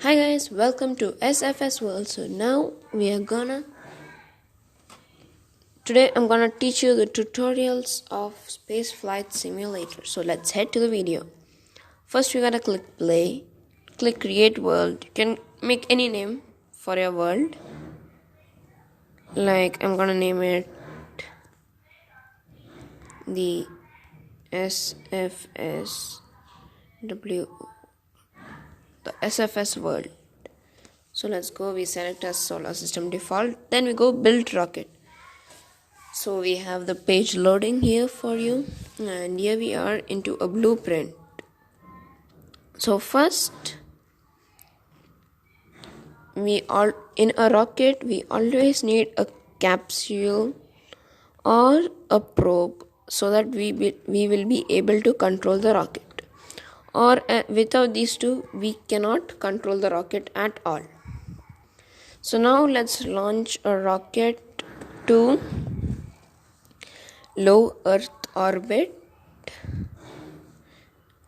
Hi guys, welcome to SFS World. Today I'm gonna teach you the tutorials of spaceflight simulator. So let's head to the video. First we gotta click play, click create world. You can make any name for your world. Like I'm gonna name it the SFS world. So let's go, we select as solar system default, then we go build rocket. So we have the page loading here for you, and here we are into a blueprint. So first, in a rocket we always need a capsule or a probe so that we will be able to control the rocket. Or without these two, we cannot control the rocket at all. So now let's launch a rocket to low Earth orbit,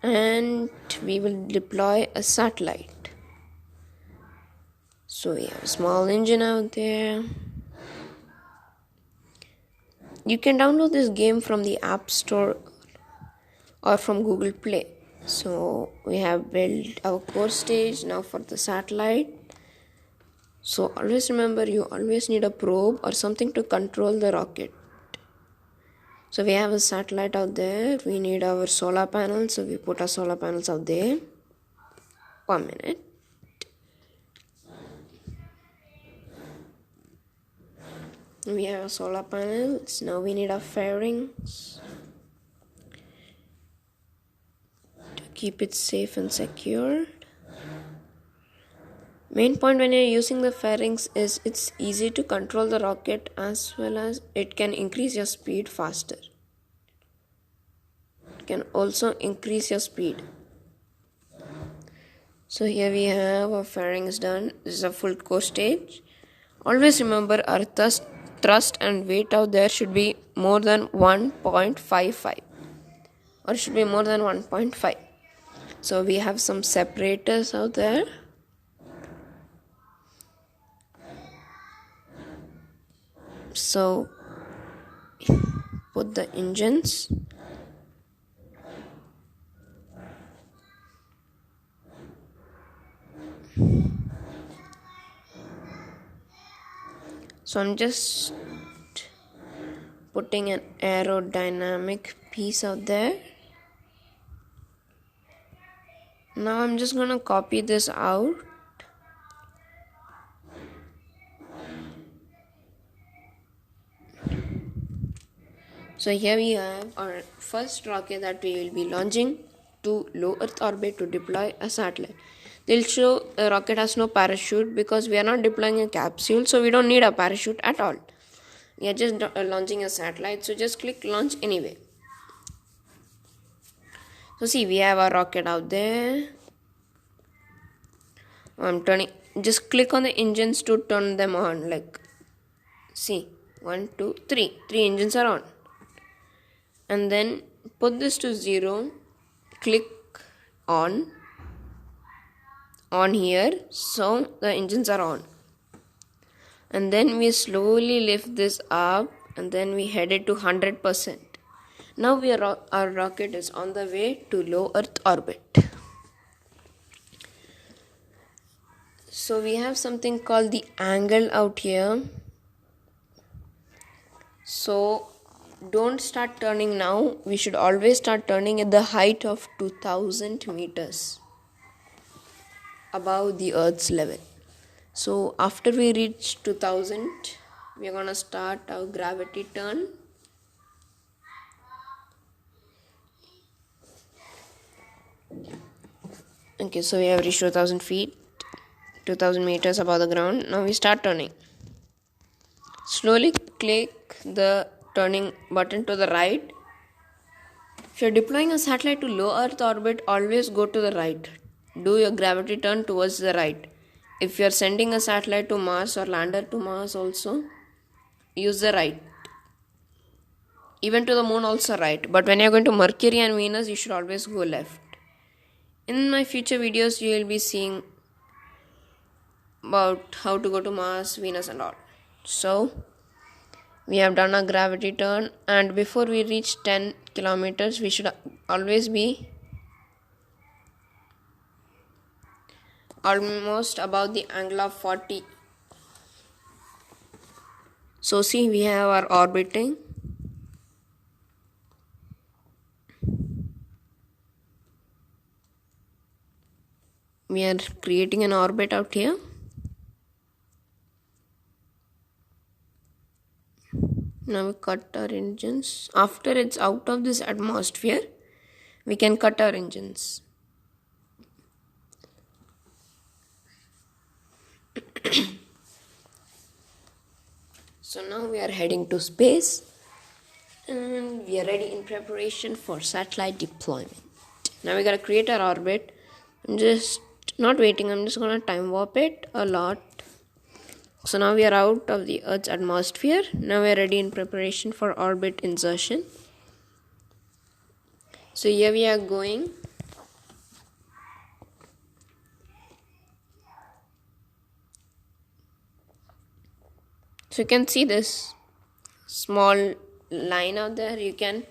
and we will deploy a satellite. So we have a small engine out there. You can download this game from the App Store or from Google Play. So we have built our core stage now for the satellite. So always remember, you always need a probe or something to control the rocket. So we have a satellite out there. We need our solar panels. So we put our solar panels out there. 1 minute. We have our solar panels. Now we need our fairings to keep it safe and secure. Main point when you're using the fairings is it's easy to control the rocket, as well as it can increase your speed faster. It can also increase your speed. So here we have our fairings done. This is a full core stage. Always remember, our thrust and weight out there should be more than 1.55, or should be more than 1.5. So we have some separators out there. So put the engines. So I'm just putting an aerodynamic piece out there. Now I'm just gonna copy this out. So here we have our first rocket that we will be launching to low Earth orbit to deploy a satellite. They'll show a rocket has no parachute because we are not deploying a capsule, so we don't need a parachute at all. We are just launching a satellite, so just click launch anyway. So see, we have our rocket out there. I'm turning, just click on the engines to turn them on. Like, see, 1, 2, 3 engines are on. And then put this to 0, click on here, so the engines are on. And then we slowly lift this up, and then we head it to 100%. Now our rocket is on the way to low Earth orbit. So we have something called the angle out here. So don't start turning now. We should always start turning at the height of 2000 meters above the Earth's level. So after we reach 2000, we are gonna start our gravity turn. Okay, so we have reached 2000 feet, 2000 meters above the ground. Now we start turning. Slowly click the turning button to the right. If you're deploying a satellite to low Earth orbit, always go to the right. Do your gravity turn towards the right. If you're sending a satellite to Mars or lander to Mars also, use the right. Even to the moon also right. But when you're going to Mercury and Venus, you should always go left. In my future videos, you will be seeing about how to go to Mars, Venus, and all. So we have done a gravity turn, and before we reach 10 kilometers, we should always be almost above the angle of 40. So see, we have our orbiting. We are creating an orbit out here. Now we cut our engines. After it's out of this atmosphere, we can cut our engines. So now we are heading to space, and we are ready in preparation for satellite deployment. Now we gotta create our orbit. I'm just not waiting, I'm just gonna time warp it a lot. So now we are out of the Earth's atmosphere. Now we are ready in preparation for orbit insertion. So here we are going. So you can see this small line out there. You can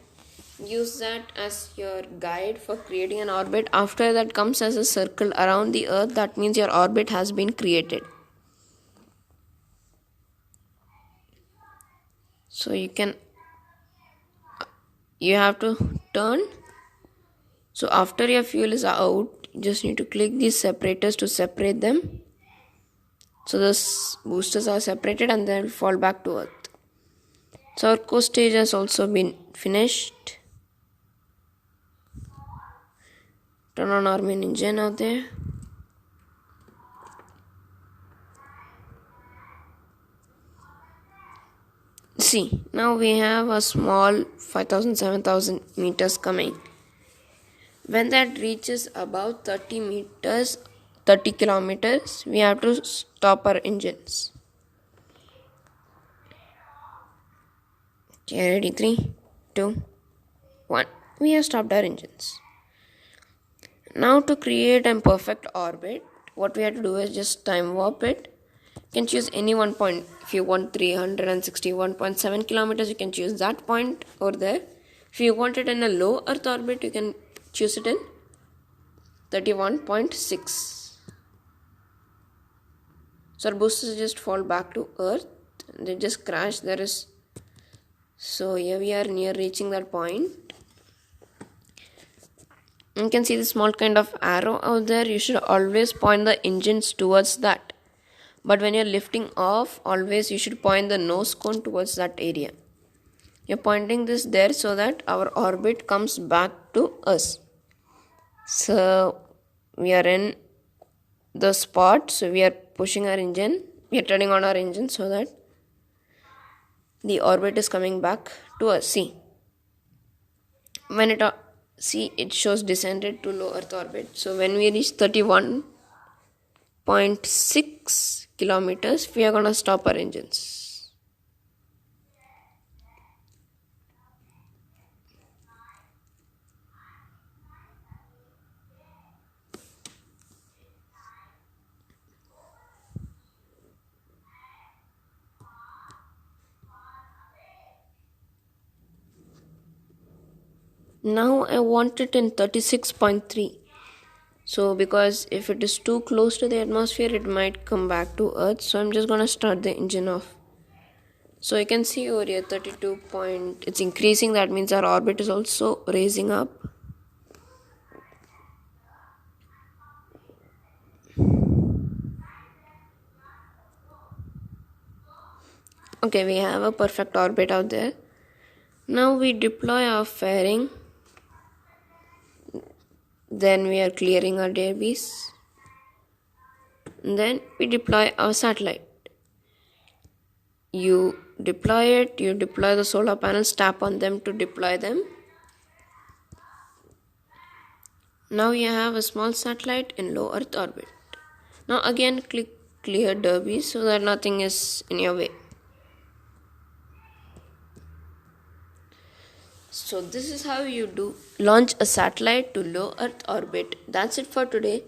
use that as your guide for creating an orbit. After that comes as a circle around the Earth. That means your orbit has been created. So you have to turn. So after your fuel is out, you just need to click these separators to separate them. So the boosters are separated and they'll fall back to Earth. So our core stage has also been finished. Turn on our main engine out there. See, now we have a small 5,000, 7,000 meters coming. When that reaches about 30 kilometers, we have to stop our engines. Okay, ready? 3, 2, 1. We have stopped our engines. Now to create a perfect orbit, what we have to do is just time warp it. You can choose any one point. If you want 361.7 kilometers, you can choose that point over there. If you want it in a low Earth orbit, you can choose it in 31.6. So our boosters just fall back to Earth. They just crash. So here we are near reaching that point. You can see the small kind of arrow out there. You should always point the engines towards that. But when you're lifting off, always you should point the nose cone towards that area. You're pointing this there so that our orbit comes back to us. So we are in the spot. So we are pushing our engine. We are turning on our engine so that the orbit is coming back to us. See, when it shows descended to low Earth orbit. So when we reach 31.6 kilometers, we are gonna stop our engines. Now I want it in 36.3. So because if it is too close to the atmosphere, it might come back to Earth. So I'm just gonna start the engine off. So you can see over here 32 point, it's increasing. That means our orbit is also raising up. Okay, we have a perfect orbit out there. Now we deploy our fairing. Then we are clearing our debris. And then we deploy our satellite. You deploy it, you deploy the solar panels, tap on them to deploy them. Now you have a small satellite in low Earth orbit. Now again click clear debris so that nothing is in your way. So this is how you launch a satellite to low Earth orbit. That's it for today.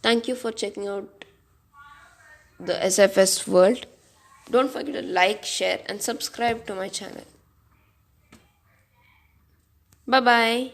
Thank you for checking out the SFS world. Don't forget to like, share, and subscribe to my channel. Bye bye.